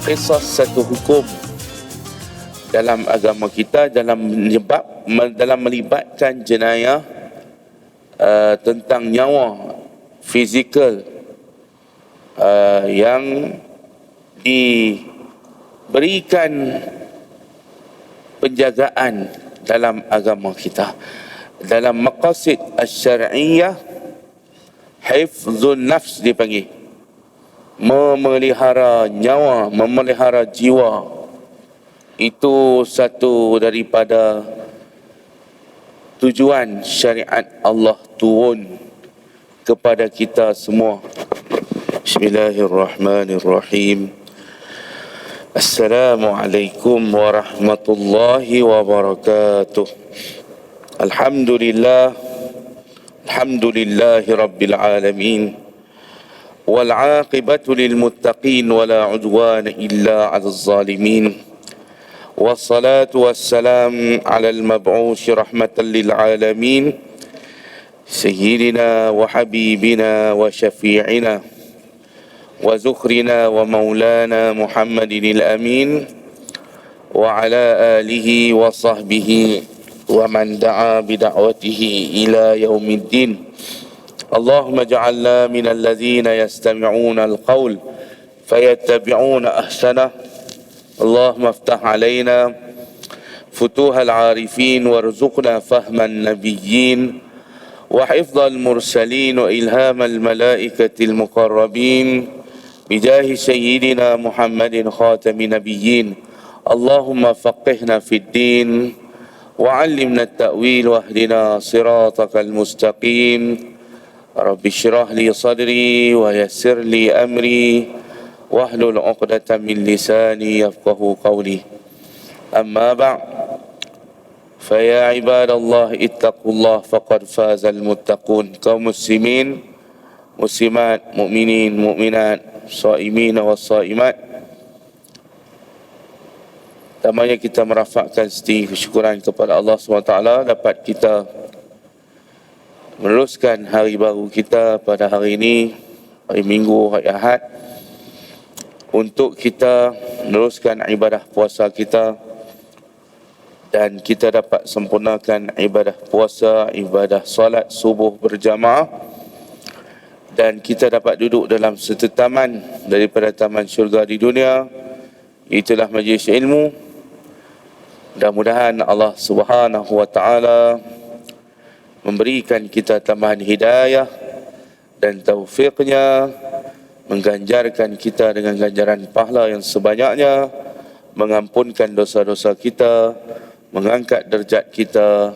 qisas satu hukum dalam agama kita dalam melibatkan jenayah tentang nyawa fizikal yang diberikan penjagaan dalam agama kita. Dalam maqasid asy-syar'iyyah, hifzun nafs dipanggil, memelihara nyawa, memelihara jiwa. Itu satu daripada tujuan syariat Allah turun kepada kita semua. Bismillahirrahmanirrahim. Assalamualaikum warahmatullahi wabarakatuh. Alhamdulillahi rabbil alamin. Wal 'aqibatu lil muttaqin wala 'udwana illa 'alal zalimin. Wassalatu wassalam 'alal mab'uts rahmatan lil alamin. Sayyidina wa habibina wa syafi'ina wa zukhrina wa maulana Muhammadin al-amin wa ala alihi wa sahbihi wa man da'a bida'watihi ila yaumiddin. Allahumma ja'alna minal ladzina yastami'una al-qawl fayattabi'una ahsanah. Allahumma iftah alaina futuhal 'arifin warzuqna fahman nabiyyin wa hifdzal mursalin wa ilhamal malaikatil muqarrabin bijahi sayyidina Muhammadin khatamin nabiyyin. Allahumma faqihna fid din wa 'allimna at-ta'wil wahdina siratakal mustaqim. Rabbi shrah li sadri wa yassir li amri wahlul 'uqdatam min lisani yafqahu qawli. Amma ba'd. Faya ibadallah ittaqullah faqad fazal muttaqun. Kaum muslimin, muslimat, mukminin, mukminat, shaimin wa shaimat, pertamanya kita merafakkan setinggi kesyukuran kepada Allah SWT dapat kita meneruskan hari baru kita pada hari ini, hari Minggu, hari Ahad, untuk kita meneruskan ibadah puasa kita dan kita dapat sempurnakan ibadah puasa, ibadah solat subuh berjamaah, dan kita dapat duduk dalam satu taman daripada taman syurga di dunia, itulah majlis ilmu. Mudah-mudahan Allah Subhanahu wa taala memberikan kita tambahan hidayah dan taufiknya, mengganjarkan kita dengan ganjaran pahala yang sebanyaknya, mengampunkan dosa-dosa kita, mengangkat derajat kita,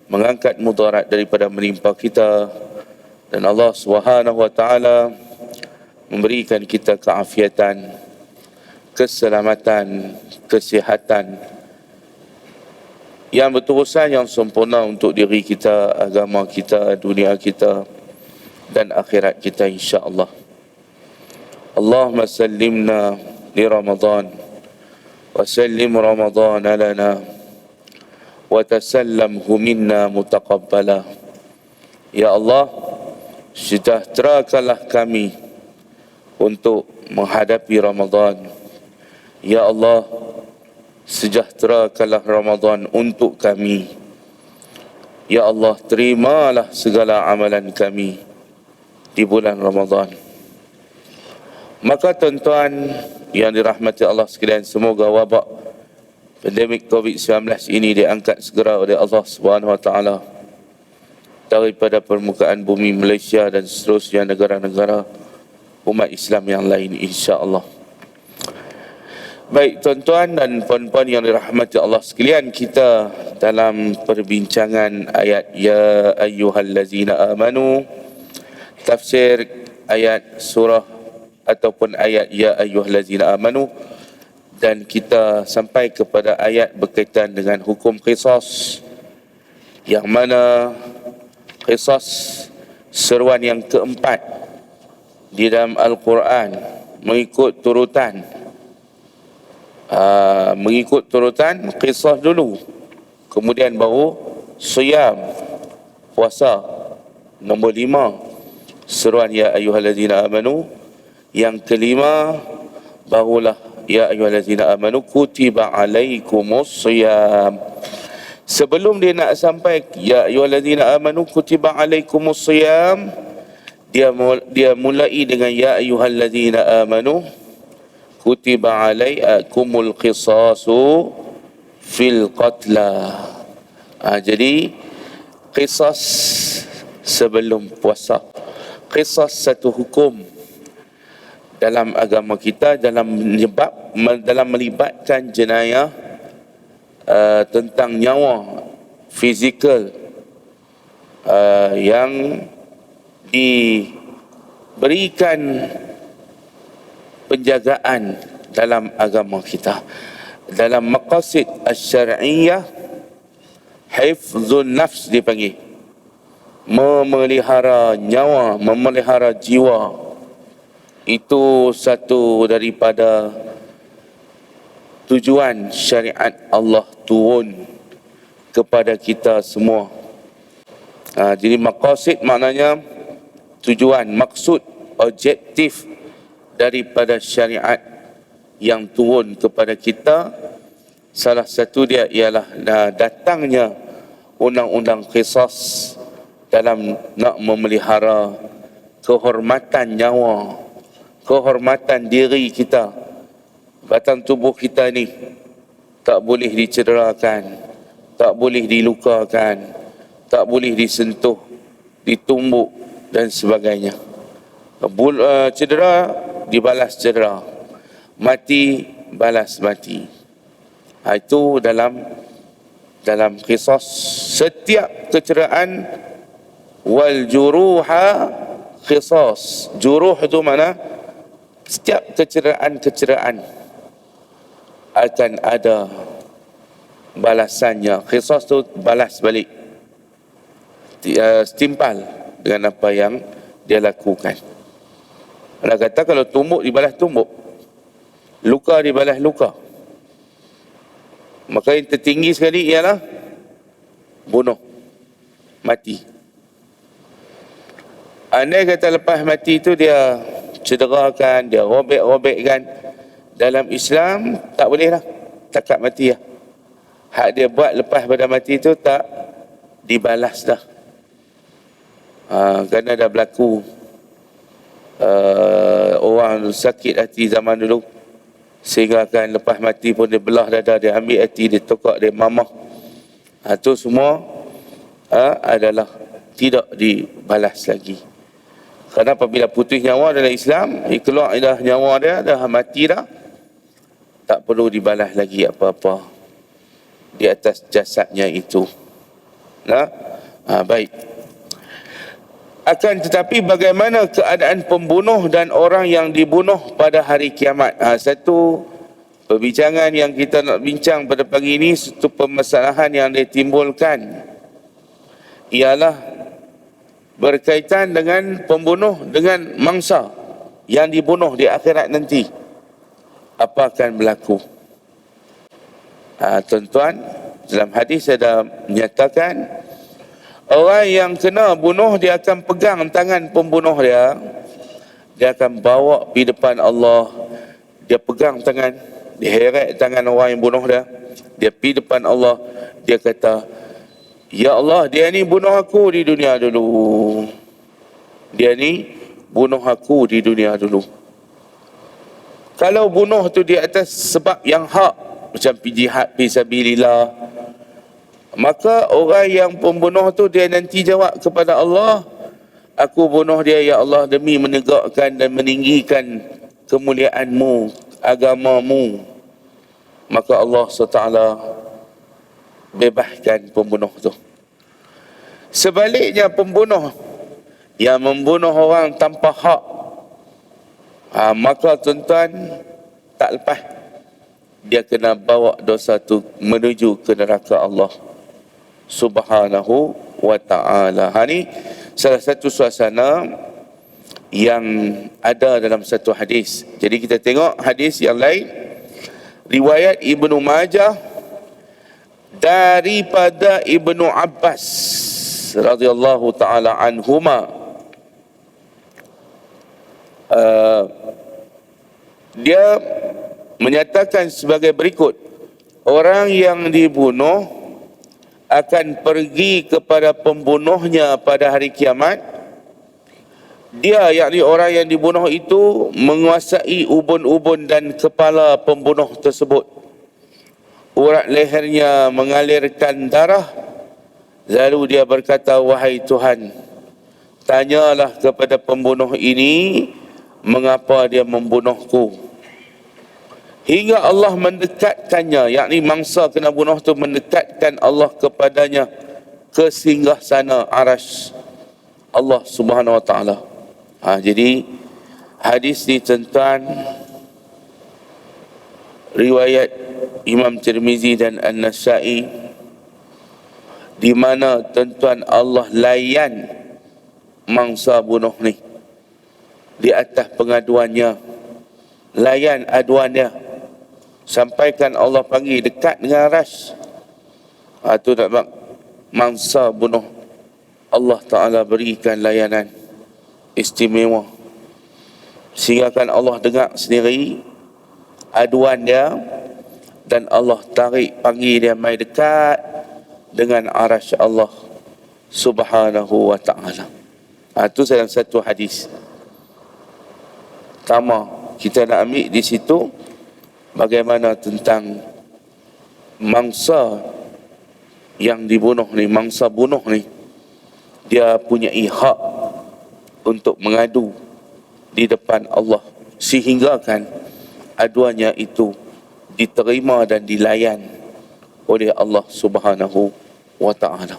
mengangkat mudarat daripada menimpa kita, dan Allah Subhanahu wa taala memberikan kita keafiatan, keselamatan, kesihatan yang berterusan, yang sempurna untuk diri kita, agama kita, dunia kita dan akhirat kita insya-Allah. Allahumma sallimna li Ramadan wa sallim Ramadan lana wa tasallamhu minna mutaqabbala. Ya Allah, sejahterakanlah kami untuk menghadapi Ramadan. Ya Allah, sejahterakanlah Ramadan untuk kami. Ya Allah, terimalah segala amalan kami di bulan Ramadan. Maka tuan-tuan yang dirahmati Allah sekalian, semoga wabak pandemik COVID-19 ini diangkat segera oleh Allah Subhanahu wa taala daripada permukaan bumi Malaysia dan seterusnya negara-negara umat Islam yang lain insya-Allah. Baik tuan-tuan dan puan-puan yang dirahmati Allah sekalian, kita dalam perbincangan ayat Ya ayyuhallazina amanu, tafsir ayat surah ataupun ayat Ya ayyuhallazina amanu, dan kita sampai kepada ayat berkaitan dengan hukum qisas, yang mana qisas seruan yang keempat di dalam Al-Quran mengikut turutan qisas dulu, kemudian baru siyam, puasa. Nombor 5 seruan Ya ayyuhallazina amanu, yang kelima barulah ya ayyuhallazina amanu kutiba alaikumus shiyam. Sebelum dia nak sampai ya ayyuhallazina amanu kutiba alaikumus shiyam, dia mulai dengan ya ayyuhallazina amanu kutiba alaikumul qisasu fil qatla. Jadi qisas sebelum puasa. Qisas satu hukum dalam agama kita dalam melibatkan jenayah tentang nyawa fizikal yang diberikan penjagaan dalam agama kita. Dalam maqasid asy-syar'iyyah, hifzun nafs dipanggil, memelihara nyawa, memelihara jiwa. Itu satu daripada tujuan syariat Allah turun kepada kita semua. Jadi maqasid maknanya tujuan, maksud, objektif daripada syariat yang turun kepada kita. Salah satu dia ialah datangnya undang-undang qisas dalam nak memelihara kehormatan nyawa, kehormatan diri kita. Batang tubuh kita ni tak boleh dicederakan, tak boleh dilukakan, tak boleh disentuh, ditumbuk dan sebagainya. Cedera dibalas cedera, mati balas mati. Itu dalam qisas. Setiap kecederaan, wal juruha qisas. Juruh itu mana? Setiap kecederaan akan ada balasannya. Qisas tu balas balik, setimpal dengan apa yang dia lakukan. Allah kata kalau tumbuk dibalas tumbuk, luka dibalas luka. Maka yang tertinggi sekali ialah bunuh, mati. Andai kata lepas mati itu dia cederakan, dia robek-robekkan, dalam Islam tak boleh lah, takat mati lah. Hak dia buat lepas pada mati itu tak dibalas dah. Kerana dah berlaku orang sakit hati zaman dulu, sehingga kan lepas mati pun dia belah dada, dia ambil hati, dia tokak, dia mamah. Itu semua adalah tidak dibalas lagi. Kerana apabila putus nyawa dalam Islam, keluar dah nyawa dia, dah mati dah, tak perlu dibalas lagi apa-apa di atas jasadnya itu. Baik. Akan tetapi bagaimana keadaan pembunuh dan orang yang dibunuh pada hari kiamat? Satu perbincangan yang kita nak bincang pada pagi ini, satu permasalahan yang ditimbulkan ialah berkaitan dengan pembunuh dengan mangsa yang dibunuh di akhirat nanti. Apa akan berlaku? Tuan-tuan, dalam hadis ada menyatakan orang yang kena bunuh, dia akan pegang tangan pembunuh dia, dia akan bawa pergi depan Allah. Dia pegang tangan, dia heret tangan orang yang bunuh dia, dia pergi depan Allah. Dia kata, ya Allah, dia ni bunuh aku di dunia dulu. Dia ni bunuh aku di dunia dulu. Kalau bunuh tu di atas sebab yang hak, macam pergi jihad fisabilillah, maka orang yang pembunuh tu dia nanti jawab kepada Allah, aku bunuh dia ya Allah demi menegakkan dan meninggikan kemuliaan-Mu, agama-Mu. Maka Allah SWT bebaskan pembunuh tu. Sebaliknya pembunuh yang membunuh orang tanpa hak, maka tuan-tuan tak lepas, dia kena bawa dosa tu menuju ke neraka Allah Subhanahu wa ta'ala. Ini salah satu suasana yang ada dalam satu hadis. Jadi kita tengok hadis yang lain, riwayat Ibnu Majah daripada Ibnu Abbas radhiyallahu taala anhuma. Dia menyatakan sebagai berikut. Orang yang dibunuh akan pergi kepada pembunuhnya pada hari kiamat. Dia, yakni orang yang dibunuh itu, menguasai ubun-ubun dan kepala pembunuh tersebut. Urat lehernya mengalirkan darah. Lalu dia berkata, wahai Tuhan, tanyalah kepada pembunuh ini, mengapa dia membunuhku? Hingga Allah mendekatkannya, yakni mangsa kena bunuh itu mendekatkan Allah kepadanya ke singgasana arasy Allah Subhanahu wa taala. Jadi hadis ni tuan-tuan, riwayat Imam Tirmizi dan An-Nasa'i, di mana tuan-tuan Allah layan mangsa bunuh ni di atas pengaduannya, layan aduannya, sampaikan Allah panggil dekat dengan arasy. Itu nak mangsa bunuh, Allah Ta'ala berikan layanan istimewa, sehingga kan Allah dengar sendiri aduan dia, dan Allah tarik panggil dia mai dekat dengan arasy Allah Subhanahu wa Ta'ala. Itu dalam satu hadis. Pertama, kita nak ambil di situ bagaimana tentang mangsa yang dibunuh ni, mangsa bunuh ni, dia punya hak untuk mengadu di depan Allah, sehingga kan aduannya itu diterima dan dilayan oleh Allah Subhanahu wa Ta'ala.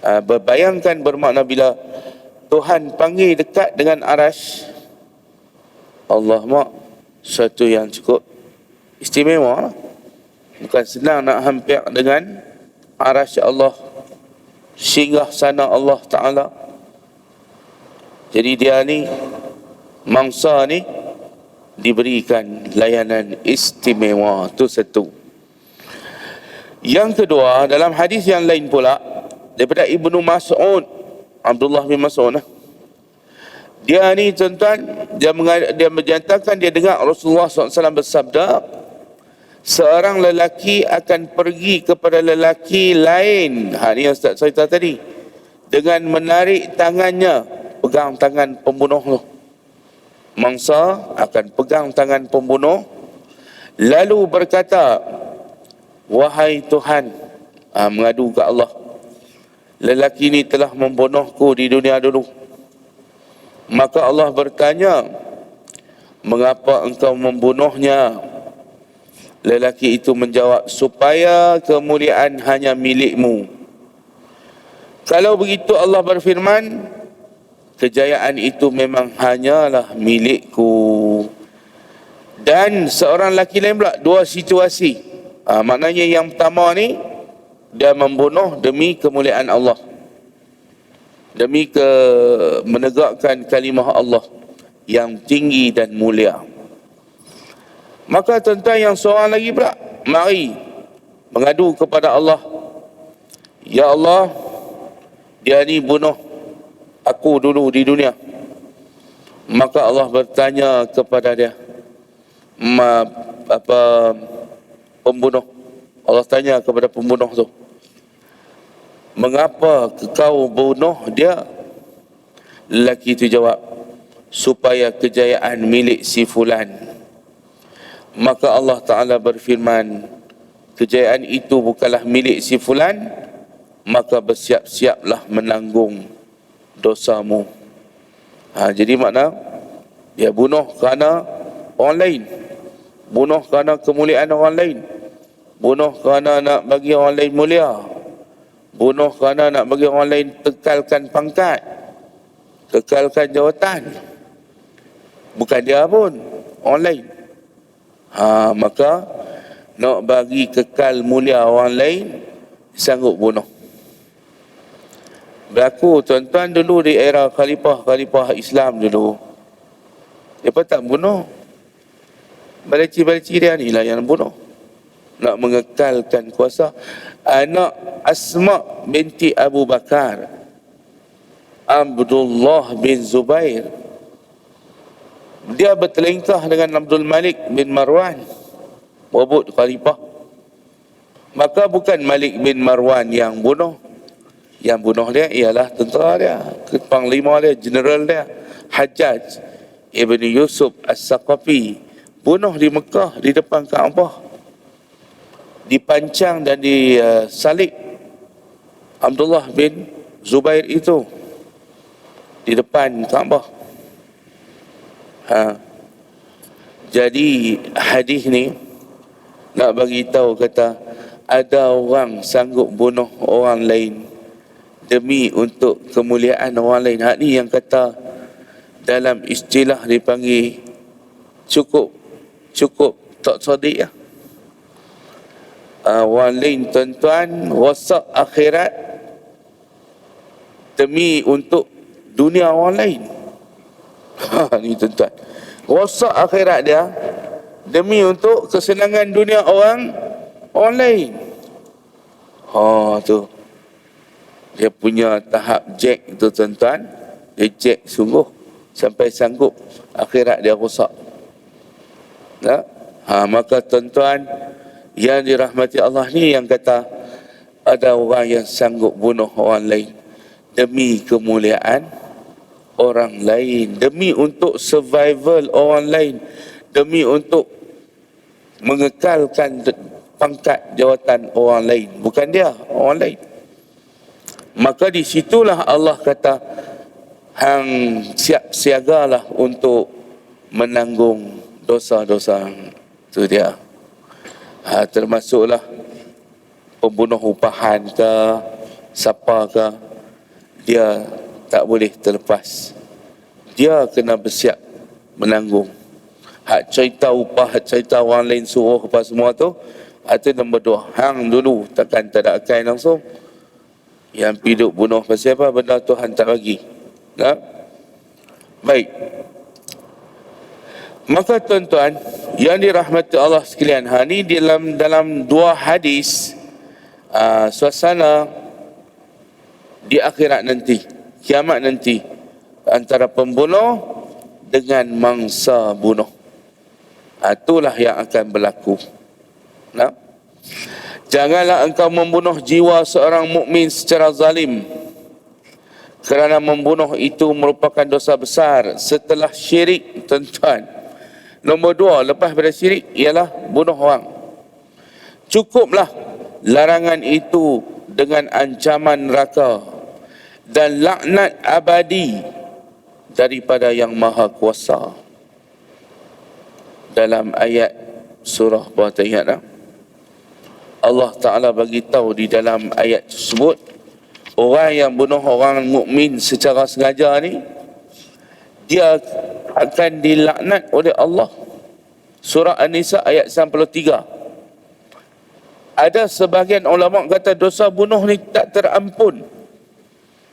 Berbayangkan, bermakna bila Tuhan panggil dekat dengan arasy Allah, mak satu yang cukup istimewa. Bukan senang nak hampir dengan arasy Allah, singgah sana Allah Ta'ala. Jadi dia ni, mangsa ni diberikan layanan istimewa. Itu satu. Yang kedua, dalam hadis yang lain pula daripada Ibnu Mas'ud, Abdullah bin Mas'ud, dia ni tuan-tuan, dia menyatakan dia dengar Rasulullah SAW bersabda, seorang lelaki akan pergi kepada lelaki lain, ni yang Ustaz cerita tadi, dengan menarik tangannya, pegang tangan pembunuh tu. Mangsa akan pegang tangan pembunuh, lalu berkata, wahai Tuhan, mengadu ke Allah, lelaki ini telah membunuhku di dunia dulu. Maka Allah bertanya, mengapa engkau membunuhnya? Lelaki itu menjawab, supaya kemuliaan hanya milikmu. Kalau begitu Allah berfirman, kejayaan itu memang hanyalah milikku. Dan seorang lelaki lain pula, dua situasi. Maknanya yang pertama ni, dia membunuh demi kemuliaan Allah, demi menegakkan kalimah Allah yang tinggi dan mulia. Maka tuan-tuan, yang seorang lagi pula mari mengadu kepada Allah, ya Allah, dia ni bunuh aku dulu di dunia. Maka Allah bertanya kepada dia, pembunuh, Allah tanya kepada pembunuh tu, mengapa kau bunuh dia? Lelaki itu jawab, supaya kejayaan milik si fulan. Maka Allah Ta'ala berfirman, kejayaan itu bukanlah milik si fulan, maka bersiap-siaplah menanggung dosamu. Jadi makna, dia bunuh kerana orang lain, bunuh kerana kemuliaan orang lain, bunuh kerana nak bagi orang lain mulia, bunuh kerana nak bagi orang lain kekalkan pangkat, kekalkan jawatan. Bukan dia pun, orang lain. Maka nak bagi kekal mulia orang lain, sanggup bunuh. Berlaku tuan-tuan dulu di era khalifah Islam dulu, dia pun tak bunuh. Baleci-baleci dia ni lah yang bunuh, nak mengekalkan kuasa. Anak Asma binti Abu Bakar, Abdullah bin Zubair, Dia bertelingkah dengan Abdul Malik bin Marwan, berebut khalifah. Maka bukan Malik bin Marwan yang bunuh. Yang bunuh dia ialah tentera dia, panglima dia, general dia, Hajjaj Ibn Yusuf As-Saqafi. Bunuh di Mekah, di depan Kaabah. Dipancang dan disalib Abdullah bin Zubair itu di depan Kaabah. Jadi hadis ni nak bagi tahu, kata ada orang sanggup bunuh orang lain demi untuk kemuliaan orang lain. Hak ni yang kata dalam istilah dipanggil cukup tak sadiq ya. Orang lain tuan-tuan rosak akhirat demi untuk dunia orang lain. Ni tuan-tuan, rosak akhirat dia demi untuk kesenangan dunia orang lain. Tu dia punya tahap jack tu tuan-tuan. Dia jack sungguh sampai sanggup akhirat dia rosak. Maka tuan-tuan yang dirahmati Allah ni yang kata ada orang yang sanggup bunuh orang lain demi kemuliaan orang lain, demi untuk survival orang lain, demi untuk mengekalkan pangkat jawatan orang lain, bukan dia, orang lain. Maka di situlah Allah kata hang siap siagalah untuk menanggung dosa-dosa. Itu dia. Termasuklah pembunuh upahan ke siapa ke, dia tak boleh terlepas. Dia kena bersiap menanggung. Hak cerita upah, hak cerita orang lain suruh apa semua tu, itu nombor 2. Hang dulu takkan tak ada akal langsung. Yang piduk bunuh pasal apa? Benda Tuhan tak bagi. Baik. Maka tuan-tuan yang dirahmati Allah sekalian, ni dalam 2 hadis suasana di akhirat nanti, kiamat nanti, antara pembunuh dengan mangsa bunuh. Itulah yang akan berlaku. Janganlah engkau membunuh jiwa seorang mukmin secara zalim, kerana membunuh itu merupakan dosa besar setelah syirik, tuan-tuan. Nombor 2 lepas pada syirik ialah bunuh orang. Cukuplah larangan itu dengan ancaman neraka dan laknat abadi daripada Yang Maha Kuasa. Dalam ayat surah apa ingat tak? Allah Ta'ala bagi tahu di dalam ayat tersebut, orang yang bunuh orang mukmin secara sengaja ni, dia akan dilaknat oleh Allah. Surah An-Nisa ayat 93. Ada sebahagian ulama kata dosa bunuh ni tak terampun,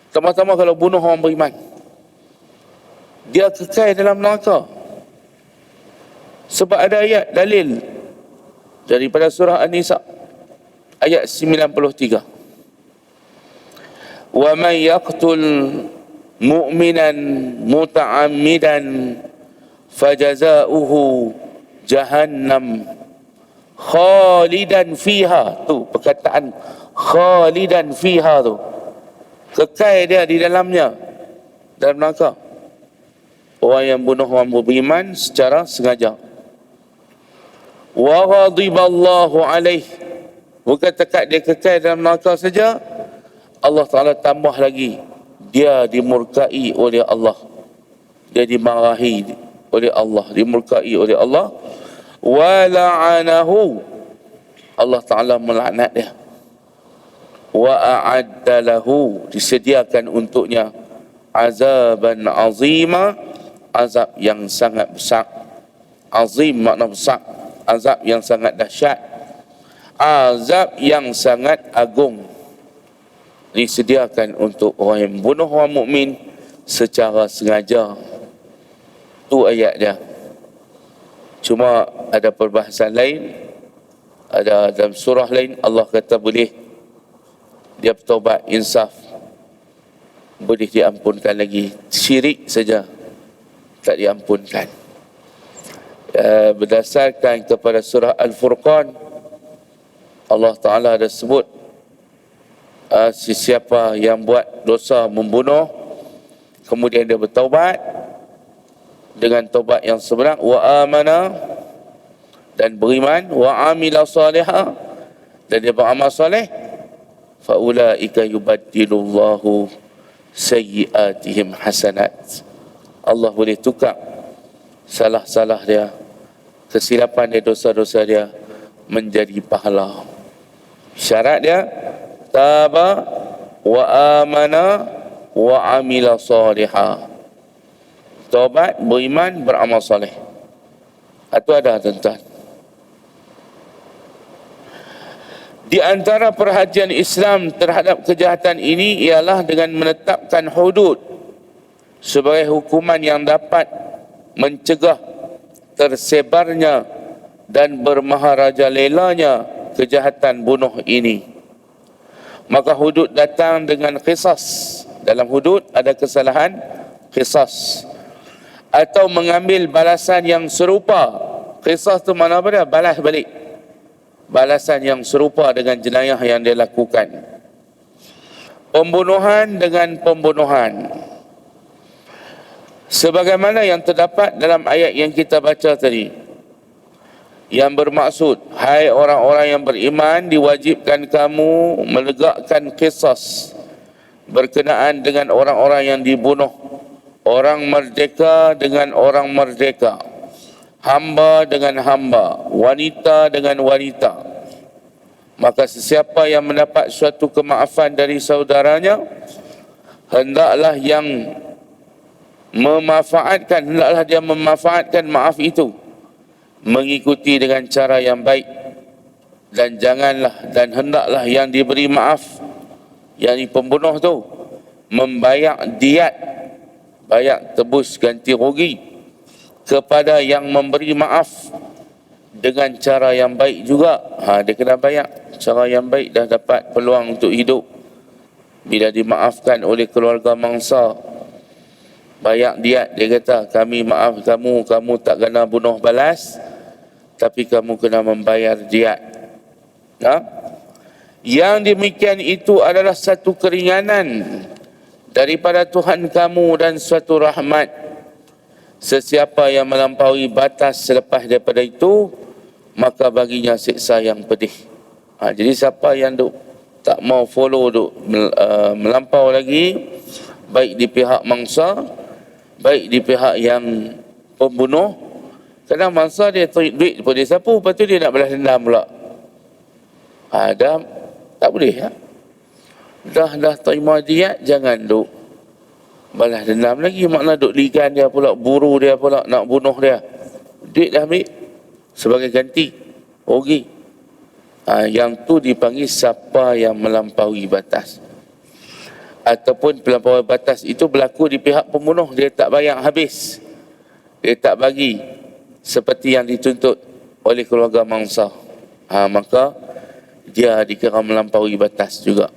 terutama kalau bunuh orang beriman. Dia kekal dalam neraka. Sebab ada ayat dalil daripada surah An-Nisa ayat 93. Wa man yaqtul mu'minan muta'ammidan fajaza'uhu jahannam khalidan fiha. Tu perkataan khalidan fiha tu, kekal dia di dalamnya, dalam neraka. Orang yang bunuh orang beriman secara sengaja. Wa ghadiballahu alaih, bukan tekat dia kekal dalam neraka saja, Allah Ta'ala tambah lagi, dia dimurkai oleh Allah, dia dimarahi oleh Allah, dimurkai oleh Allah. Wa la'anahu, Allah Ta'ala melaknat dia. Wa a'adda lahu, disediakan untuknya azaban azima, azab yang sangat besar. Azim makna besar, azab yang sangat dahsyat, azab yang sangat agung, disediakan untuk orang yang bunuh orang mukmin secara sengaja. Tu ayat dia. Cuma ada perbahasan lain, ada dalam surah lain Allah kata boleh dia bertaubat, insaf, boleh diampunkan lagi. Syirik saja tak diampunkan. berdasarkan kepada surah Al-Furqan, Allah Ta'ala ada sebut sesiapa yang buat dosa membunuh kemudian dia bertaubat dengan taubat yang sebenar, wa amana, dan beriman, wa amila salihah, dan dia beramal soleh, fa ulaika yubaddilullahu sayyiatihim hasanat. Allah boleh tukar salah-salah dia, kesilapan dia, dosa-dosa dia menjadi pahala. Syarat dia taba wa amana wa amila salihah. Taubat, beriman, beramal soleh. Itu ada tuan-tuan. Di antara perhatian Islam terhadap kejahatan ini ialah dengan menetapkan hudud sebagai hukuman yang dapat mencegah tersebarnya dan bermaharajalelannya kejahatan bunuh ini. Maka hudud datang dengan qisas. Dalam hudud ada kesalahan qisas, atau mengambil balasan yang serupa. Qisas tu mana apa dia? Balas balik. Balasan yang serupa dengan jenayah yang dia lakukan. Pembunuhan dengan pembunuhan, sebagaimana yang terdapat dalam ayat yang kita baca tadi, yang bermaksud, hai orang-orang yang beriman, diwajibkan kamu menegakkan qisas berkenaan dengan orang-orang yang dibunuh, orang merdeka dengan orang merdeka, hamba dengan hamba, wanita dengan wanita. Maka sesiapa yang mendapat suatu kemaafan dari saudaranya, hendaklah dia memanfaatkan maaf itu mengikuti dengan cara yang baik, dan hendaklah yang diberi maaf, yakni pembunuh tu, membayar diat, bayar tebus ganti rugi kepada yang memberi maaf dengan cara yang baik juga. Dia kena bayar cara yang baik, dah dapat peluang untuk hidup. Bila dimaafkan oleh keluarga mangsa, bayar diat, dia kata, kami maaf kamu, kamu tak kena bunuh balas, tapi kamu kena membayar diat. Yang demikian itu adalah satu keringanan daripada Tuhan kamu dan suatu rahmat. Sesiapa yang melampaui batas selepas daripada itu, maka baginya siksa yang pedih. Jadi siapa yang tak mau follow melampau lagi, baik di pihak mangsa, baik di pihak yang pembunuh. Kadang mangsa dia tarik duit daripada dia sapu, lepas tu dia nak balas dendam pula. Dah tak boleh. Dah terima diat, jangan balas dendam lagi. Makna ligan dia pula, buru dia pula, nak bunuh dia. Duit dah ambil sebagai ganti rugi. Yang tu dipanggil siapa yang melampaui batas. Ataupun pelampauan batas itu berlaku di pihak pembunuh, dia tak bayar habis, dia tak bagi seperti yang dituntut oleh keluarga mangsa, maka dia dikira melampaui batas juga.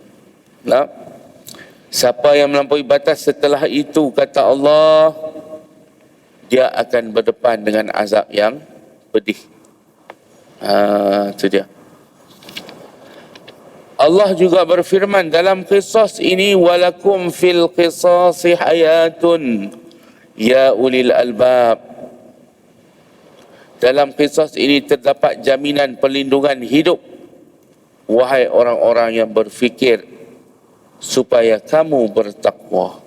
Siapa yang melampaui batas setelah itu, kata Allah, dia akan berdepan dengan azab yang pedih. Itu dia. Allah juga berfirman dalam qisas ini, walakum fil qisasi hayatun ya ulil albab. Dalam qisas ini terdapat jaminan perlindungan hidup, wahai orang-orang yang berfikir, supaya kamu bertakwa.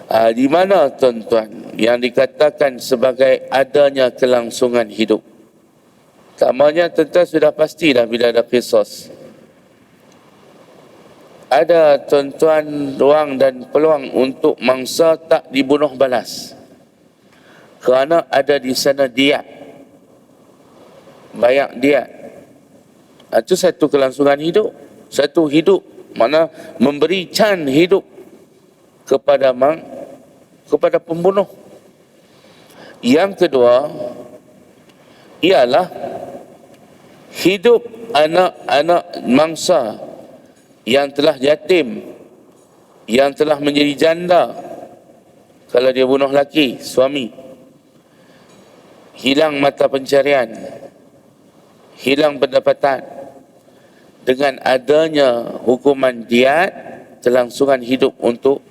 Di mana tuan-tuan yang dikatakan sebagai adanya kelangsungan hidup? Tamanya tuan-tuan sudah pastilah bila ada qisas, ada tuan-tuan ruang dan peluang untuk mangsa tak dibunuh balas, kerana ada di sana diat, bayar diat. Itu satu kelangsungan hidup. Satu hidup, mana memberi can hidup kepada pembunuh. Yang kedua ialah hidup anak-anak mangsa yang telah yatim, yang telah menjadi janda kalau dia bunuh laki, suami. hilang mata pencarian, hilang pendapatan. Dengan adanya hukuman diat, kelangsungan hidup untuk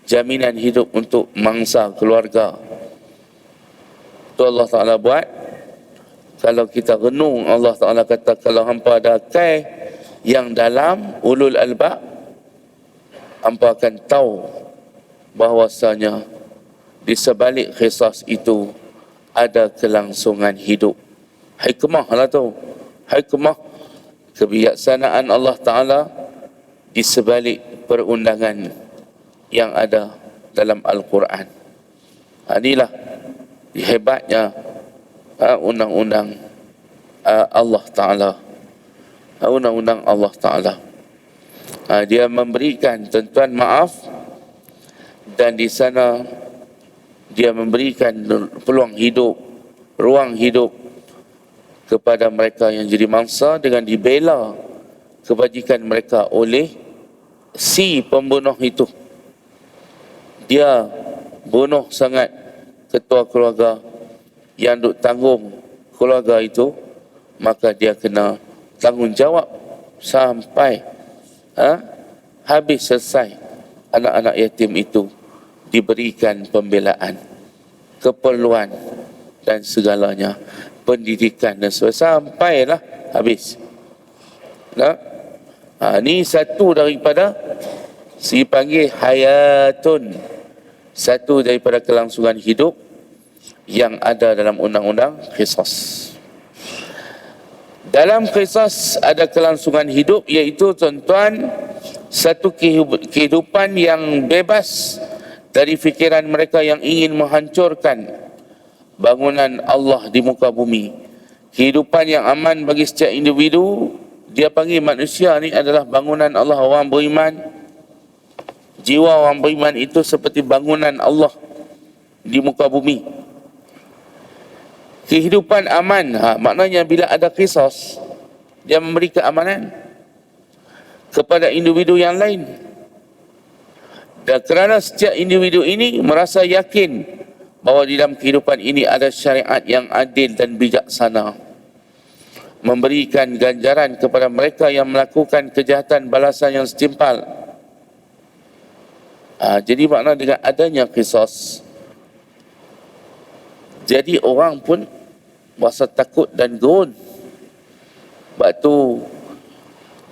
jaminan hidup untuk mangsa keluarga. Itu Allah Ta'ala buat. Kalau kita renung, Allah Ta'ala kata, kalau hampa ada akal yang dalam, ulul albab, hampa akan tahu bahawasanya di sebalik qisas itu ada kelangsungan hidup. Hikmah lah tu. Hikmah kebijaksanaan Allah Ta'ala di sebalik perundangan yang ada dalam Al-Quran. Inilah hebatnya undang-undang Allah Ta'ala. Undang-undang Allah Ta'ala. Dia memberikan tentuan maaf, dan di sana dia memberikan peluang hidup, ruang hidup kepada mereka yang jadi mangsa dengan dibela kebajikan mereka oleh si pembunuh itu. Dia bunuh sangat ketua keluarga yang duk tanggung keluarga itu, maka dia kena tanggungjawab sampai habis selesai anak-anak yatim itu diberikan pembelaan, keperluan dan segalanya, pendidikan dan sebagainya, sampailah habis. Ini satu daripada dipanggil hayatun, satu daripada kelangsungan hidup yang ada dalam undang-undang qisas. Dalam qisas ada kelangsungan hidup, iaitu tuan-tuan, satu kehidupan yang bebas dari fikiran mereka yang ingin menghancurkan bangunan Allah di muka bumi. Kehidupan yang aman bagi setiap individu. Dia panggil manusia ni adalah bangunan Allah. Orang beriman, jiwa orang beriman itu seperti bangunan Allah di muka bumi. Kehidupan aman, maknanya bila ada qisas, dia memberi keamanan kepada individu yang lain. Dan kerana setiap individu ini merasa yakin bahawa di dalam kehidupan ini ada syariat yang adil dan bijaksana, memberikan ganjaran kepada mereka yang melakukan kejahatan, balasan yang setimpal. Jadi makna dengan adanya qisas, jadi orang pun rasa takut dan gerun. Sebab tu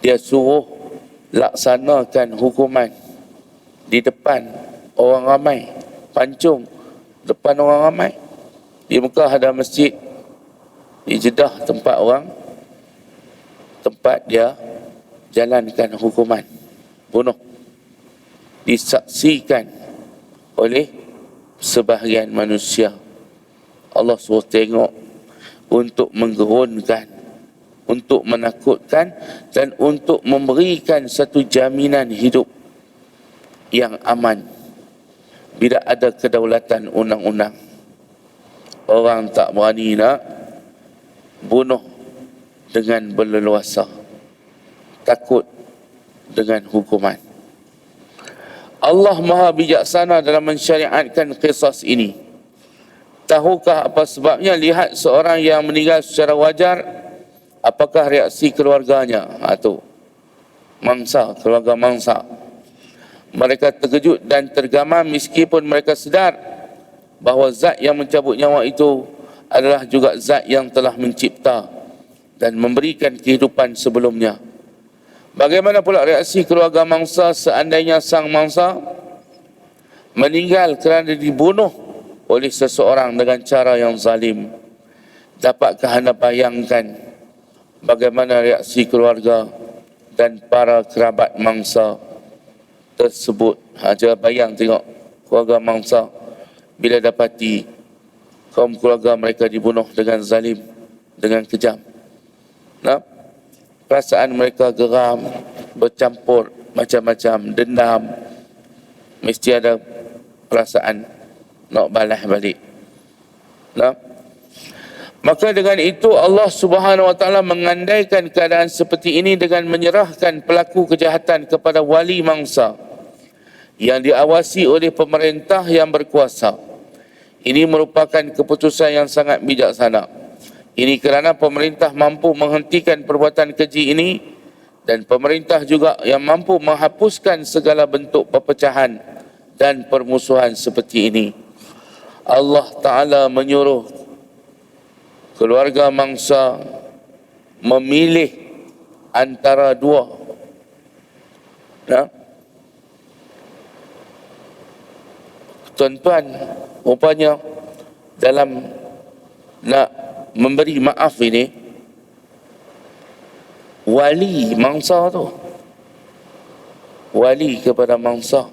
dia suruh laksanakan hukuman di depan orang ramai, pancung depan orang ramai. Di Mekah ada masjid, di Jeddah tempat dia jalankan hukuman bunuh, disaksikan oleh sebahagian manusia. Allah suruh tengok untuk menggerunkan, untuk menakutkan, dan untuk memberikan satu jaminan hidup yang aman. Bila ada kedaulatan undang-undang, orang tak berani nak bunuh dengan berleluasa, takut dengan hukuman. Allah Maha Bijaksana dalam mensyariatkan qisas ini. Tahukah apa sebabnya? Lihat seorang yang meninggal secara wajar, apakah reaksi keluarganya? Itu mangsa, keluarga mangsa. Mereka terkejut dan tergamam meskipun mereka sedar bahawa zat yang mencabut nyawa itu adalah juga zat yang telah mencipta dan memberikan kehidupan sebelumnya. Bagaimana pula reaksi keluarga mangsa seandainya sang mangsa meninggal kerana dibunuh oleh seseorang dengan cara yang zalim? Dapatkah anda bayangkan bagaimana reaksi keluarga dan para kerabat mangsa tersebut? Jangan bayang tengok keluarga mangsa bila dapati kaum keluarga mereka dibunuh dengan zalim, dengan kejam. Perasaan mereka geram, bercampur macam-macam, dendam. Mesti ada perasaan nak balas balik. Maka dengan itu Allah Subhanahu Wa Taala mengandaikan keadaan seperti ini dengan menyerahkan pelaku kejahatan kepada wali mangsa yang diawasi oleh pemerintah yang berkuasa, Ini merupakan keputusan yang sangat bijaksana. Ini kerana pemerintah mampu menghentikan perbuatan keji ini dan pemerintah juga yang mampu menghapuskan segala bentuk perpecahan dan permusuhan seperti ini. Allah Ta'ala menyuruh keluarga mangsa memilih antara dua. Tuan-tuan, rupanya dalam nak memberi maaf ini, wali mangsa tu, wali kepada mangsa,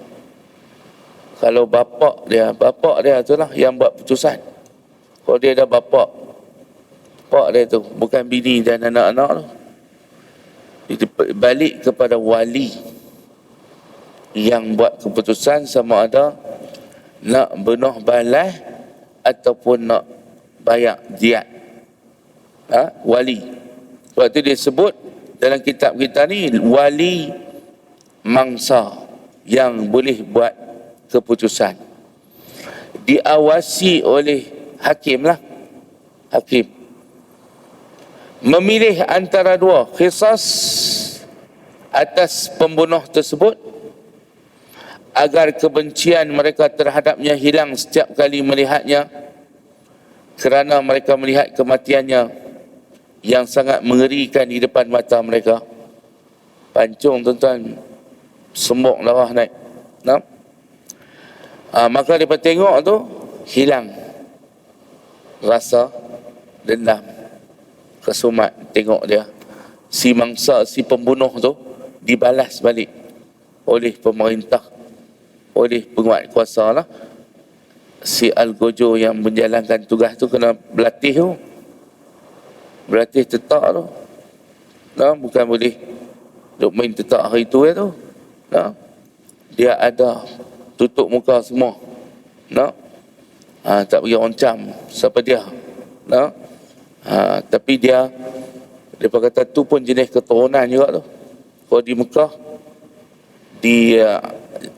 kalau bapak dia itulah yang buat putusan. Kalau dia ada bapak dia tu, bukan bini dan anak-anak tu, itu balik kepada wali yang buat keputusan sama ada nak bunuh balas ataupun nak bayar diat. Wali. Sebab itu dia sebut dalam kitab kita ni, wali mangsa yang boleh buat keputusan. Diawasi oleh hakim lah. Hakim. Memilih antara dua, qisas atas pembunuh tersebut agar kebencian mereka terhadapnya hilang setiap kali melihatnya, kerana mereka melihat kematiannya yang sangat mengerikan di depan mata mereka. Pancung tuan-tuan, sembok darah naik. Maka mereka tengok tu, hilang rasa dendam, kesumat. Tengok dia, si mangsa, si pembunuh tu dibalas balik oleh pemerintah, oleh penguat kuasa lah. Si Al-Gojo yang menjalankan tugas tu kena berlatih tu, berlatih tetak tu. Bukan boleh duk main tetak hari tu tu. Dia ada tutup muka semua. Tak bagi orang cam siapa dia. Tapi dia kata tu pun jenis keturunan juga tu. Kalau di Mekah, di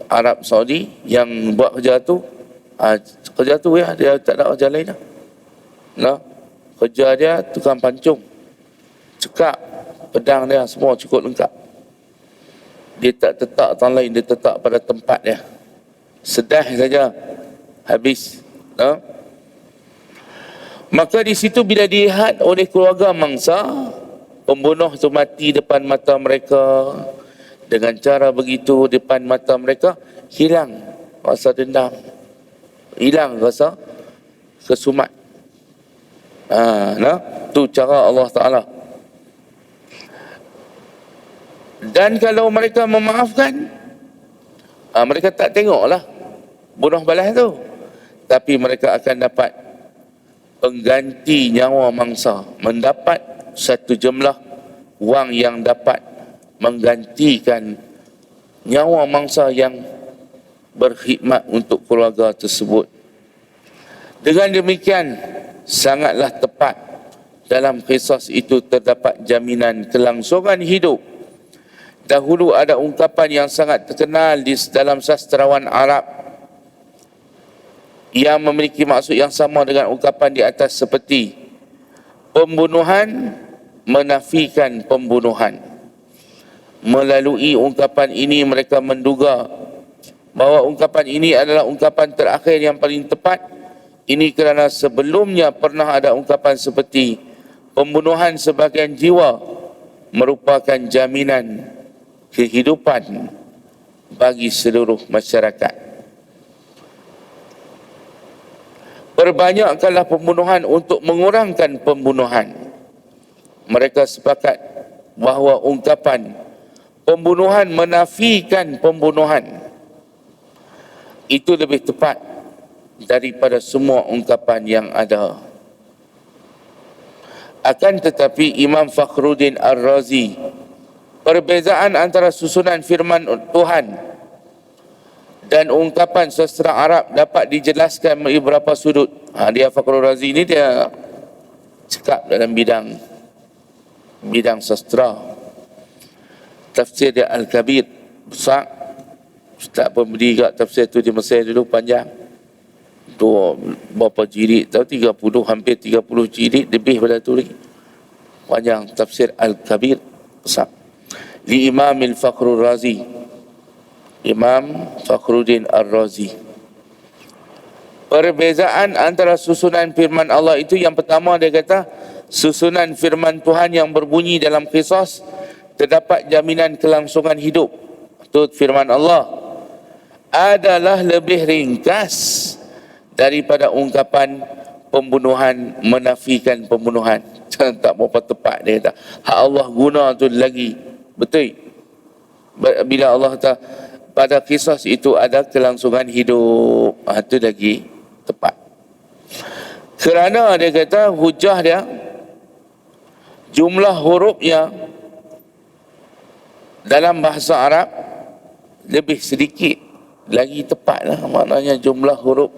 Arab Saudi yang buat kerja tu, dia tak ada kerja lain lah. Kerja dia tukang pancung, cekak, pedang dia semua cukup lengkap. Dia tak tetak orang lain, dia tetak pada tempat dia. Sedah saja, habis. Maka di situ bila dilihat oleh keluarga mangsa, pembunuh itu mati depan mata mereka, dengan cara begitu depan mata mereka, hilang rasa dendam, hilang rasa kesumat. Tu cara Allah Ta'ala. Dan kalau mereka memaafkan, mereka tak tengoklah bunuh balas tu, tapi mereka akan dapat pengganti nyawa mangsa, mendapat satu jumlah wang yang dapat menggantikan nyawa mangsa yang berkhidmat untuk keluarga tersebut. Dengan demikian, sangatlah tepat dalam qisas itu terdapat jaminan kelangsungan hidup. Dahulu ada ungkapan yang sangat terkenal di dalam sastrawan Arab yang memiliki maksud yang sama dengan ungkapan di atas, seperti pembunuhan menafikan pembunuhan. Melalui ungkapan ini mereka menduga bahawa ungkapan ini adalah ungkapan terakhir yang paling tepat. Ini kerana sebelumnya pernah ada ungkapan seperti pembunuhan sebagian jiwa merupakan jaminan kehidupan bagi seluruh masyarakat. Perbanyakkanlah pembunuhan untuk mengurangkan pembunuhan. Mereka sepakat bahawa ungkapan pembunuhan menafikan pembunuhan itu lebih tepat daripada semua ungkapan yang ada. Akan tetapi Imam Fakhruddin Ar-Razi, perbezaan antara susunan firman Tuhan dan ungkapan sastra Arab dapat dijelaskan melalui beberapa sudut. Dia Fakhruddin Ar-Razi ni dia cakap dalam bidang sastra. Tafsir dia Al-Kabir besar. Ustaz pun berdiri kat tafsir tu di Mesir dulu, panjang. berapa jilid tahu, 30, hampir 30 jilid, lebih pada tu lagi. Panjang tafsir Al-Kabir besar. Li Imam Al-Fakhrul Razi, Imam Fakhruddin Ar-Razi. Perbezaan antara susunan firman Allah itu, yang pertama dia kata, susunan firman Tuhan yang berbunyi dalam Qisas terdapat jaminan kelangsungan hidup. Itu firman Allah adalah lebih ringkas daripada ungkapan pembunuhan menafikan pembunuhan. Tak berapa tepat dia kata. Hak Allah guna tu lagi betul. Bila Allah kata pada Qisas itu ada kelangsungan hidup, itu lagi tepat. Kerana dia kata hujah dia, jumlah hurufnya dalam bahasa Arab lebih sedikit, lagi tepatlah. Maknanya jumlah huruf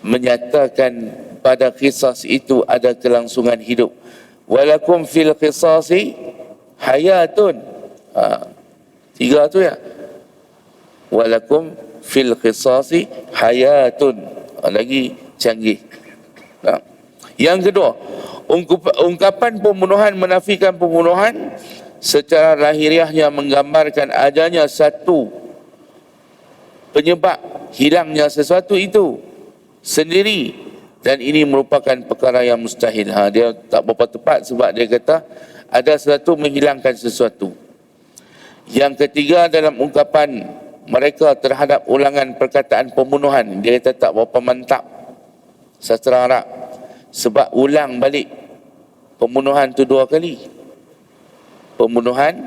menyatakan pada Qisas itu ada kelangsungan hidup. Walakum fil qisasi hayatun. Tiga tu ya. Walakum fil qisasi hayatun. Lagi canggih. Yang kedua, ungkapan pembunuhan menafikan pembunuhan secara lahiriahnya menggambarkan adanya satu penyebab hilangnya sesuatu itu sendiri, dan ini merupakan perkara yang mustahil. Dia tak berapa tepat sebab dia kata ada sesuatu menghilangkan sesuatu. Yang ketiga, dalam ungkapan mereka terhadap ulangan perkataan pembunuhan, dia kata tak berapa mantap sastra Arab, sebab ulang balik pembunuhan tu 2 kali. Pembunuhan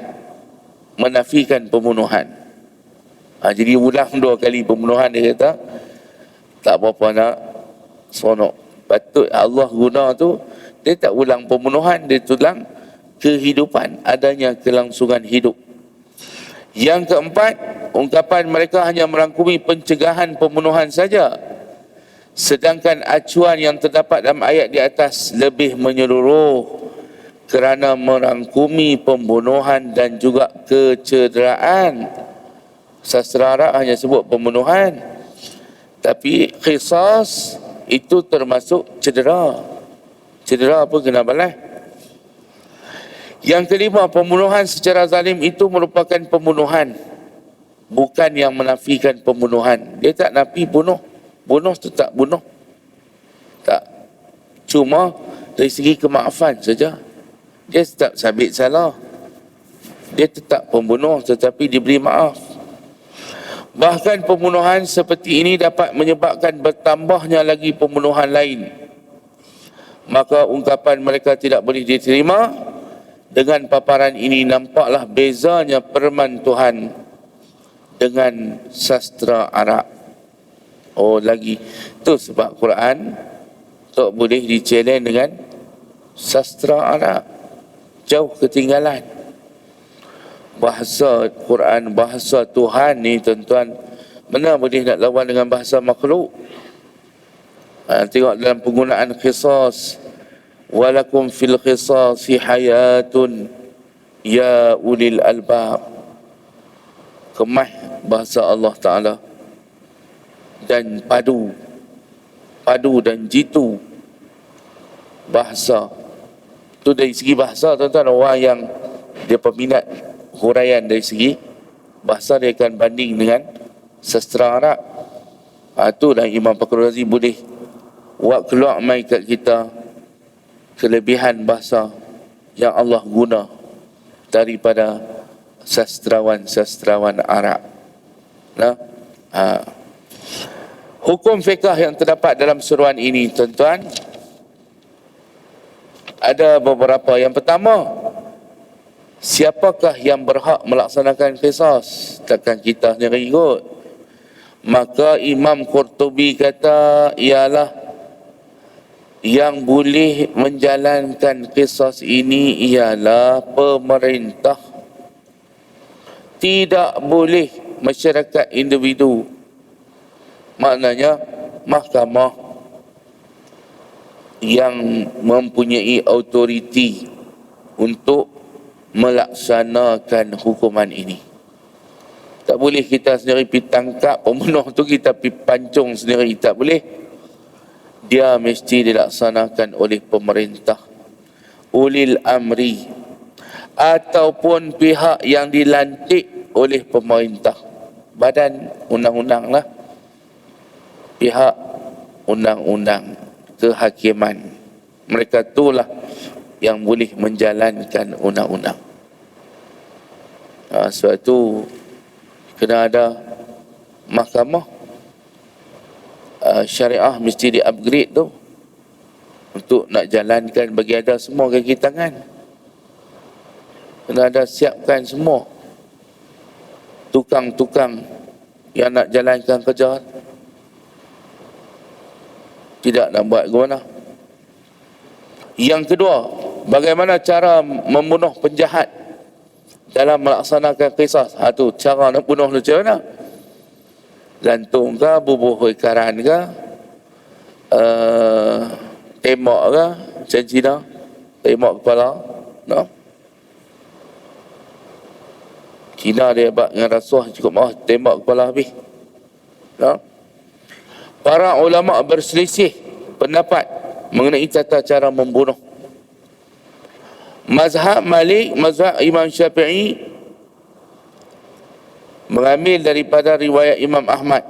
menafikan pembunuhan. Jadi ulang 2 kali pembunuhan, dia kata tak berapa nak sonok. Patut Allah guna tu, dia tak ulang pembunuhan, dia tulang kehidupan, adanya kelangsungan hidup. Yang keempat, ungkapan mereka hanya merangkumi pencegahan pembunuhan saja, sedangkan acuan yang terdapat dalam ayat di atas lebih menyeluruh kerana merangkumi pembunuhan dan juga kecederaan. Sastra Arab hanya sebut pembunuhan, tapi Qisas itu termasuk cedera. Cedera apa kena balas. Yang kelima, pembunuhan secara zalim itu merupakan pembunuhan, bukan yang menafikan pembunuhan. Dia tak nafi bunuh. Bunuh tu tak bunuh. Tak. Cuma dari segi kemaafan saja. Dia tetap sabit salah. Dia tetap pembunuh tetapi diberi maaf. Bahkan pembunuhan seperti ini dapat menyebabkan bertambahnya lagi pembunuhan lain. Maka ungkapan mereka tidak boleh diterima. Dengan paparan ini nampaklah bezanya firman Tuhan dengan sastra Arab. Oh lagi. Tu sebab Quran tak boleh di-challenge dengan sastra Arab. Jauh ketinggalan. Bahasa Quran, bahasa Tuhan ni tuan-tuan, mana boleh nak lawan dengan bahasa makhluk. Tengok dalam penggunaan Qisas, walakum fil qisasi hayatun ya ulil albab. Kemah bahasa Allah Ta'ala dan padu dan jitu bahasa. Tu dari segi bahasa tuan-tuan, orang yang dia peminat huraian dari segi bahasa, dia akan banding dengan sastra Arab. Itulah Imam Fakhrul Razi boleh buat keluar mai kat kita kelebihan bahasa yang Allah guna daripada sastrawan Arab. Hukum fiqh yang terdapat dalam seruan ini tuan-tuan ada beberapa. Yang pertama, siapakah yang berhak melaksanakan Qisas? Takkan kita sendiri ikut. Maka Imam Qurtubi kata ialah yang boleh menjalankan Qisas ini ialah pemerintah. Tidak boleh masyarakat individu. Maknanya mahkamah yang mempunyai autoriti untuk melaksanakan hukuman ini. Tak boleh kita sendiri pergi tangkap pembunuh tu, kita pergi pancung sendiri. Tak boleh. dia mesti dilaksanakan oleh pemerintah, ulil amri, ataupun pihak yang dilantik oleh pemerintah, badan undang-undang lah, pihak undang-undang, kehakiman. Mereka itulah yang boleh menjalankan undang-undang. Sebab itu kena ada mahkamah syariah, mesti di-upgrade tu untuk nak jalankan, bagi ada semua kaki tangan. Kena ada siapkan semua tukang-tukang yang nak jalankan kerja. Tidak nak buat ke mana. Yang kedua, bagaimana cara membunuh penjahat dalam melaksanakan qisas. Tu cara nak bunuh tu macam mana? Gantung ke, bubuh ikaran ke, tembak ke, macam Cina, tembak kepala, no? Cina dia buat dengan rasuah cukup mah, tembak kepala habis, no? Para ulama berselisih pendapat mengenai tata cara membunuh. Mazhab Malik, mazhab Imam Syafi'i mengambil daripada riwayat Imam Ahmad.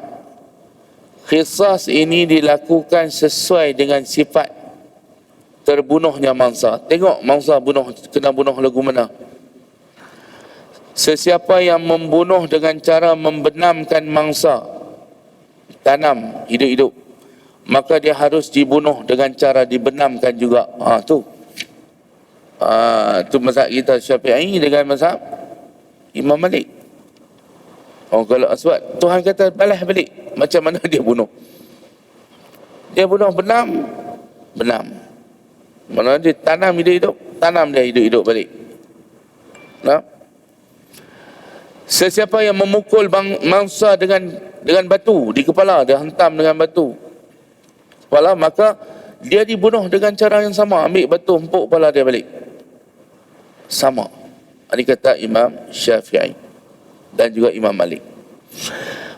Qisas ini dilakukan sesuai dengan sifat terbunuhnya mangsa. Tengok mangsa kena bunuh lagu mana. Sesiapa yang membunuh dengan cara membenamkan mangsa, tanam hidup-hidup, maka dia harus dibunuh dengan cara dibenamkan juga. Tu mazhab kita Syafi'i dengan mazhab Imam Malik. Kalau sebab Tuhan kata balas balik, macam mana dia bunuh? Dia bunuh benam. Mana dia tanam hidup-hidup, tanam dia hidup-hidup balik. Nah, sesiapa yang memukul mangsa dengan batu di kepala, dia hentam dengan batu kepala, maka dia dibunuh dengan cara yang sama. Ambil batu, hempuk kepala dia balik. Sama. Ini kata Imam Syafi'i dan juga Imam Malik.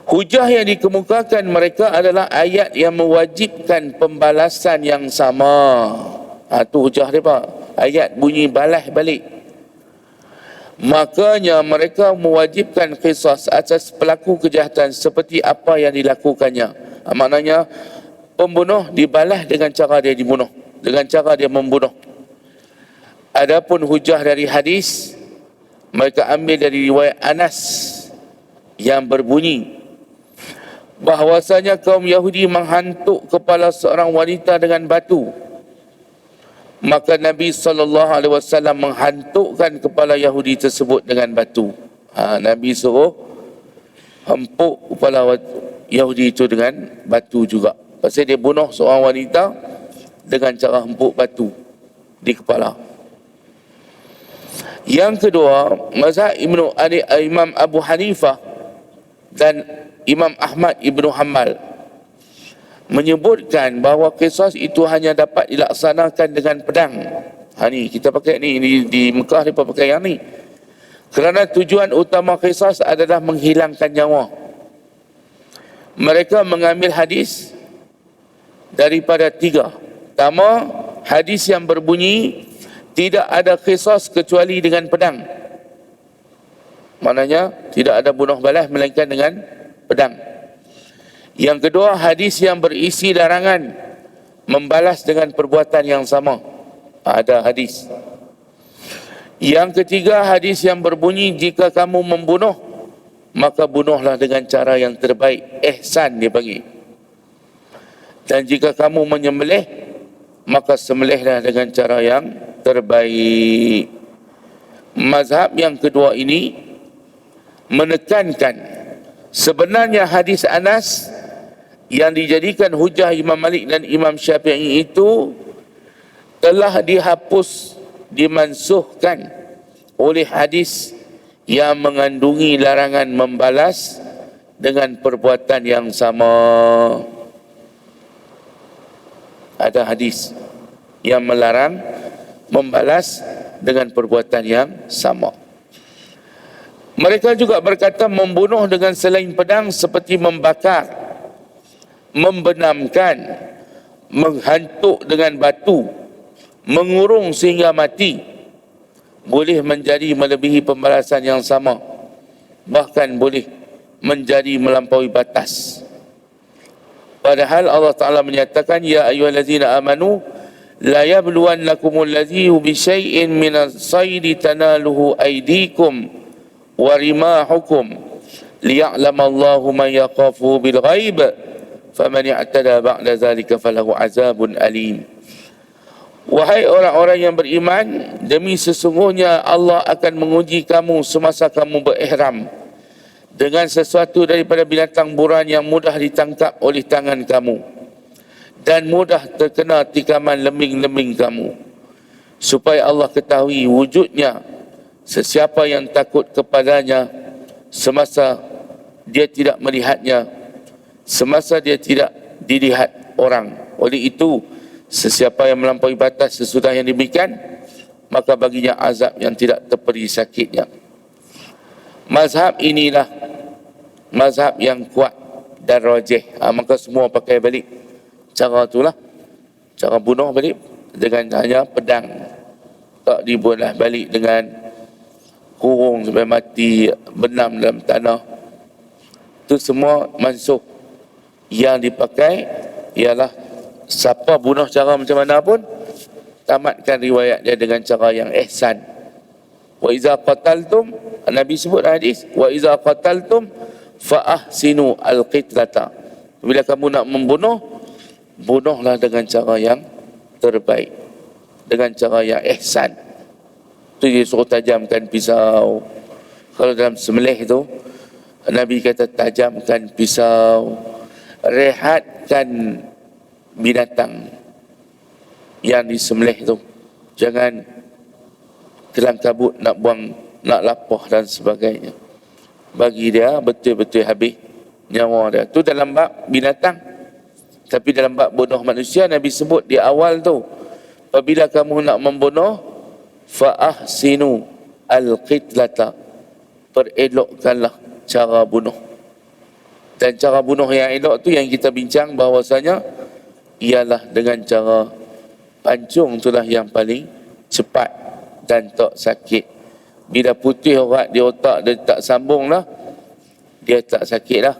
Hujah yang dikemukakan mereka adalah ayat yang mewajibkan pembalasan yang sama. Tu hujah dia, Pak. Ayat bunyi balas balik. Makanya mereka mewajibkan qisas atas pelaku kejahatan seperti apa yang dilakukannya. Maknanya pembunuh dibalas dengan cara dia dibunuh, dengan cara dia membunuh. Adapun hujah dari hadis, mereka ambil dari riwayat Anas yang berbunyi bahwasanya kaum Yahudi menghantuk kepala seorang wanita dengan batu. Maka Nabi SAW menghantukkan kepala Yahudi tersebut dengan batu. Nabi suruh hempuk kepala Yahudi itu dengan batu juga. Pasal dia bunuh seorang wanita dengan cara hempuk batu di kepala. Yang kedua, mazhab Imam Abu Hanifah dan Imam Ahmad Ibnu Hanbal menyebutkan bahawa qisas itu hanya dapat dilaksanakan dengan pedang. Ni kita pakai ni di Mekah dia pakai yang ni. Kerana tujuan utama qisas adalah menghilangkan nyawa. Mereka mengambil hadis daripada 3. Pertama, hadis yang berbunyi tidak ada qisas kecuali dengan pedang. Maknanya tidak ada bunuh balas melainkan dengan pedang. Yang kedua, hadis yang berisi larangan membalas dengan perbuatan yang sama. Ada hadis. Yang ketiga, hadis yang berbunyi jika kamu membunuh, maka bunuhlah dengan cara yang terbaik. Ihsan dia panggil. Dan jika kamu menyembelih, maka sembelihlah dengan cara yang terbaik. Mazhab yang kedua ini menekankan sebenarnya hadis Anas yang dijadikan hujah Imam Malik dan Imam Syafi'i itu telah dihapus, dimansuhkan oleh hadis yang mengandungi larangan membalas dengan perbuatan yang sama. Ada hadis yang melarang membalas dengan perbuatan yang sama. Mereka juga berkata membunuh dengan selain pedang seperti membakar, membenamkan, menghantuk dengan batu, mengurung sehingga mati, boleh menjadi melebihi pembalasan yang sama, bahkan boleh menjadi melampaui batas. Padahal Allah Ta'ala menyatakan, ya ayyuhallazina amanu la yabluwannakumul ladzi bi syai'in minas saydi tanaluhu aydikum wa rimahukum liya'lamallahu man yaqafu bil ghaib faman i'tada ba'da zalika falahu azabun alim. Wahai orang-orang yang beriman, demi sesungguhnya Allah akan menguji kamu semasa kamu berihram dengan sesuatu daripada binatang buran yang mudah ditangkap oleh tangan kamu dan mudah terkena tikaman lembing-lembing kamu, supaya Allah ketahui wujudnya sesiapa yang takut kepadanya semasa dia tidak melihatnya, semasa dia tidak dilihat orang. Oleh itu, sesiapa yang melampaui batas sesudah yang demikian, maka baginya azab yang tidak terperi sakitnya. Mazhab inilah mazhab yang kuat dan rajih. Maka semua pakai balik cara itulah, cara bunuh balik dengan hanya pedang, tak dibunuh balik dengan kurung sampai mati, benam dalam tanah. Itu semua mansuh. Yang dipakai ialah siapa bunuh cara macam mana pun, tamatkan riwayat dia dengan cara yang ihsan. Wa iza qataltum, Nabi sebut hadis, wa iza qataltum fa ahsinu al-qitlata. Bila kamu nak membunuh, bunuhlah dengan cara yang terbaik, dengan cara yang ihsan. Itu dia suruh tajamkan pisau. Kalau dalam sembelih tu, Nabi kata tajamkan pisau, rehatkan binatang yang disembelih tu, jangan kelang kabut nak buang, nak lapah dan sebagainya. Bagi dia betul-betul habis nyawa dia. Tu dalam bab binatang. Tapi dalam bab bunuh manusia, Nabi sebut di awal tu, apabila kamu nak membunuh, fa ahsinu al-qitlata, perelokkanlah cara bunuh. Dan cara bunuh yang elok tu yang kita bincang bahawasanya ialah dengan cara pancung, itulah yang paling cepat dan tak sakit. Bila putih urat di otak dia tak sambung lah, dia tak sakit dah.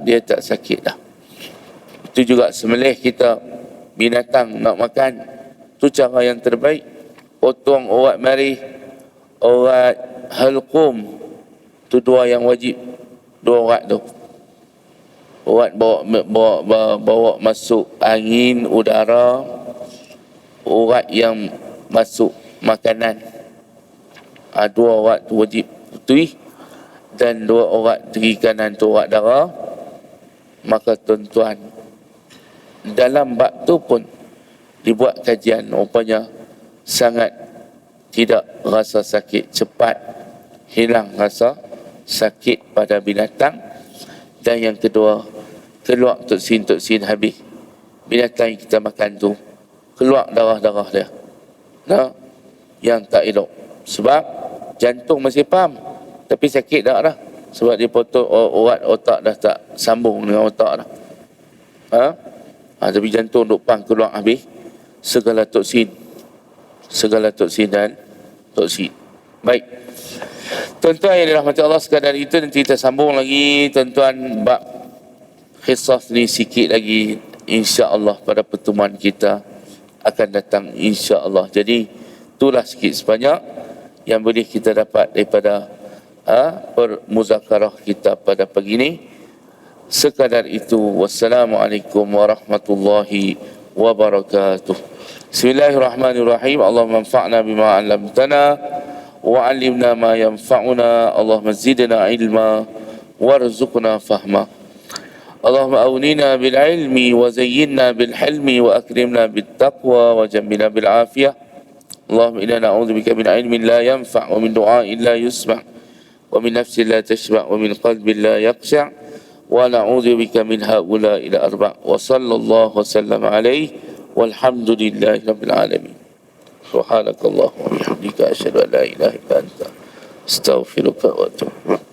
Dia tak sakit dah. Itu juga sembelih kita binatang nak makan, tu cara yang terbaik. Potong urat marih, urat halqum, tu dua yang wajib, dua urat tu. Urat bawa masuk angin, udara, urat yang masuk makanan. Dua urat tu wajib putih, dan dua urat kiri kanan tu urat darah. Maka tuan-tuan, dalam bab tu pun dibuat kajian, rupanya sangat tidak rasa sakit, cepat hilang rasa sakit pada binatang. Dan yang kedua, keluar toksin-toksin habis. Binatang yang kita makan tu keluar darah-darah dia, yang tak elok. Sebab jantung masih pam, tapi sakit dah dah. Sebab dia potong urat otak dah tak sambung dengan otak dah. Tapi jantung duk pam, keluar habis segala toksin dan toksin. Baik, tuan-tuan yang dirahmati Allah sekalian, itu nanti kita sambung lagi tuan-tuan bab qisas ni sikit lagi, insya-Allah pada pertemuan kita akan datang, insya-Allah. Jadi itulah sikit sebanyak yang boleh kita dapat daripada permuzakarah kita pada pagi ini. Sekadar itu. Wassalamualaikum warahmatullahi wabarakatuh. Bismillahirrahmanirrahim. Allahumma anfa'na bima 'allamtana wa 'allimna ma yanfa'una. Allahumma zidna ilma warzuqna fahma. Allahumma awnina bil ilmi wa zayyinna bil hilmi wa akrimna bit taqwa wa jammilna bil afiyah. Allahumma inna na'udzubika min ilmin la yanfa' wa min du'a'in la yusma' wa min nafsin la tashba' wa min qalbin la yaqsha'. ونعوذ بك من هؤلاء الأربع وصلى الله وسلم عليه والحمد لله رب العالمين. سبحانك اللهم وبحمدك أشهد أن لا إله إلا أنت أستغفرك وأتوب إليك.